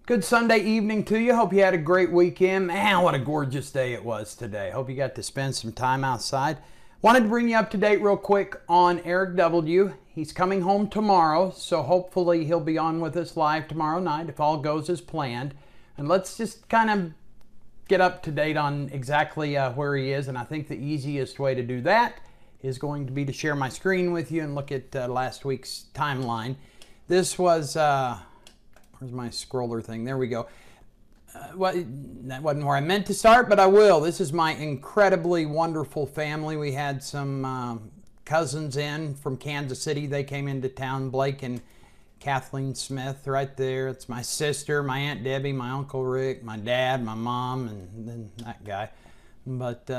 Good Sunday evening to you. Hope you had a great weekend. Man, what a gorgeous day it was today. Hope you got to spend some time outside. Wanted to bring you up to date real quick on Eric W. He's coming home tomorrow, so hopefully he'll be on with us live tomorrow night if all goes as planned. And let's just kind of get up to date on exactly where he is. And I think the easiest way to do that is going to be to share my screen with you and look at last week's timeline. This was... where's my scroller thing? There we go. That wasn't where I meant to start, but I will. This is my incredibly wonderful family. We had some cousins in from Kansas City. They came into town, Blake and Kathleen Smith right there. It's my sister, my Aunt Debbie, my Uncle Rick, my dad, my mom, and then that guy. But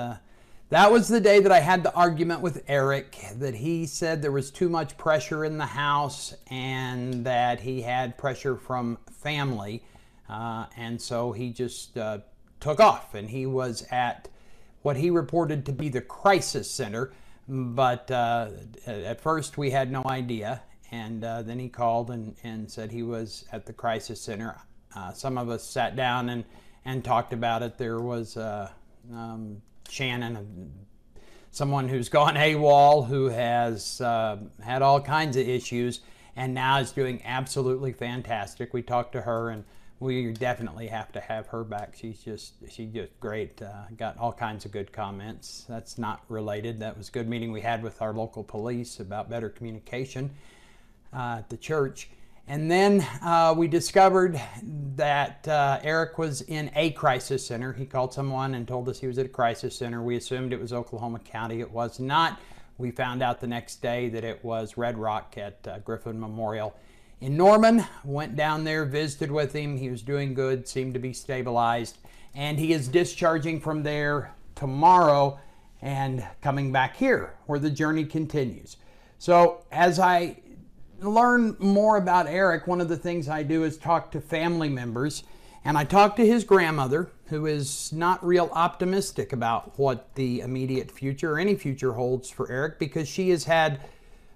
that was the day that I had the argument with Eric, that he said there was too much pressure in the house and that he had pressure from family. And so he just took off, and he was at what he reported to be the crisis center. But at first we had no idea. And then he called and said he was at the crisis center. Some of us sat down and talked about it. There was Shannon, someone who's gone AWOL, who has had all kinds of issues and now is doing absolutely fantastic. We talked to her, and we definitely have to have her back. She's just great. Got all kinds of good comments. That's not related. That was a good meeting we had with our local police about better communication at the church. And then we discovered that Eric was in a crisis center. He called someone and told us he was at a crisis center. We assumed it was Oklahoma County. It was not. We found out the next day that it was Red Rock at Griffin Memorial in Norman. Went down there, visited with him. He was doing good, seemed to be stabilized. And he is discharging from there tomorrow and coming back here where the journey continues. So as I learn more about Eric, one of the things I do is talk to family members, and I talked to his grandmother, who is not real optimistic about what the immediate future or any future holds for Eric, because she has had,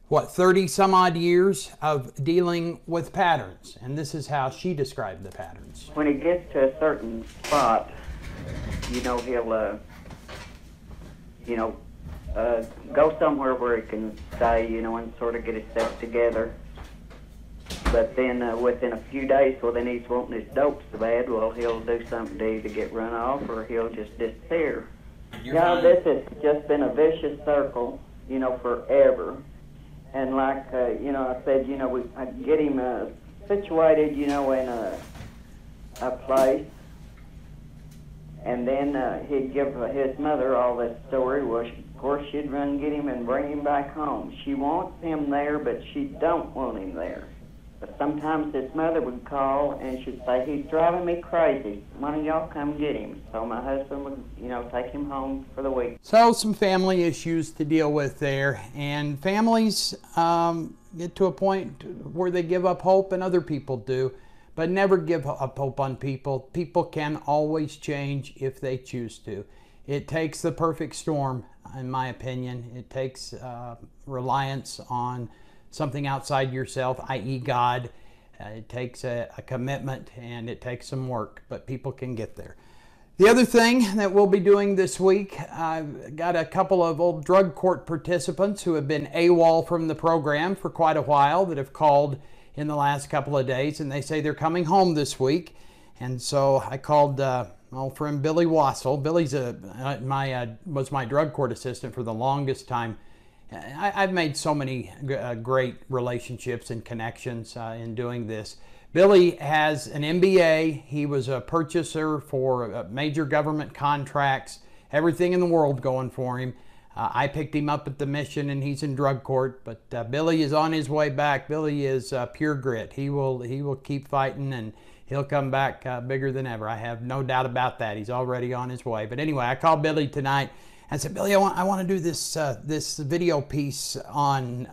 what, 30 some odd years of dealing with patterns, and this is how she described the patterns. When he gets to a certain spot, he'll go somewhere where he can stay, and sort of get himself together. But then within a few days, then he's wanting his dope so bad, he'll do something to either get run off or he'll just disappear. This has just been a vicious circle, forever. And like, I said, I'd get him situated, in a place. And then he'd give his mother all this story. Well, of course, she'd run and get him and bring him back home. She wants him there, but she don't want him there. But sometimes his mother would call and she'd say, he's driving me crazy. Why don't y'all come get him? So my husband would, take him home for the week. So some family issues to deal with there. And families get to a point where they give up hope, and other people do. But never give up hope on people. People can always change if they choose to. It takes the perfect storm, in my opinion. It takes reliance on something outside yourself, i.e. God. It takes a commitment, and it takes some work, but people can get there. The other thing that we'll be doing this week, I've got a couple of old drug court participants who have been AWOL from the program for quite a while that have called in the last couple of days, and they say they're coming home this week. And so I called my old friend Billy Wassel. Billy's was my drug court assistant for the longest time. I've made so many great relationships and connections in doing this. Billy has an MBA. He was a purchaser for major government contracts, everything in the world going for him. I picked him up at the mission, and he's in drug court, but Billy is on his way back. Billy is pure grit. He will keep fighting, and he'll come back bigger than ever. I have no doubt about that. He's already on his way. But anyway, I called Billy tonight and said, Billy, I want to do this video piece on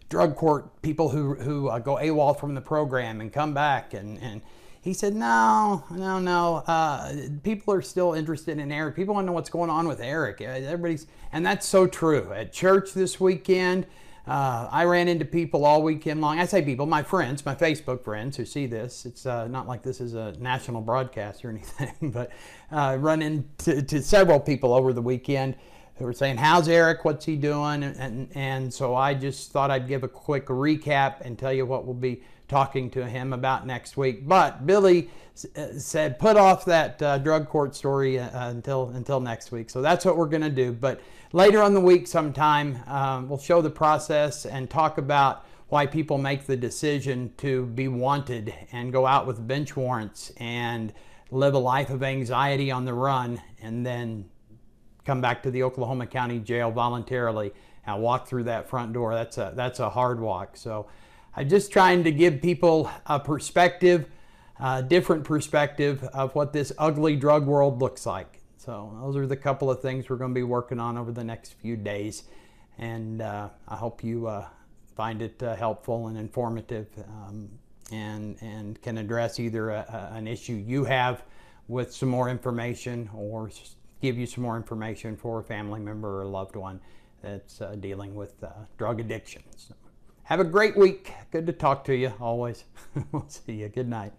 drug court people who go AWOL from the program and come back, and he said, no. People are still interested in Eric. People want to know what's going on with Eric. And that's so true. At church this weekend, I ran into people all weekend long. I say people, my friends, my Facebook friends who see this. It's not like this is a national broadcast or anything, but run into several people over the weekend who were saying, how's Eric? What's he doing? And so I just thought I'd give a quick recap and tell you what we'll be talking to him about next week. But Billy said put off that drug court story until next week. So that's what we're going to do. But later on the week sometime, we'll show the process and talk about why people make the decision to be wanted and go out with bench warrants and live a life of anxiety on the run and then come back to the Oklahoma County Jail voluntarily and walk through that front door. That's a hard walk. So I'm just trying to give people a perspective, a different perspective of what this ugly drug world looks like. So those are the couple of things we're going to be working on over the next few days. And I hope you find it helpful and informative and can address either an issue you have with some more information or give you some more information for a family member or a loved one that's dealing with drug addiction. So, have a great week. Good to talk to you always. We'll see you. Good night.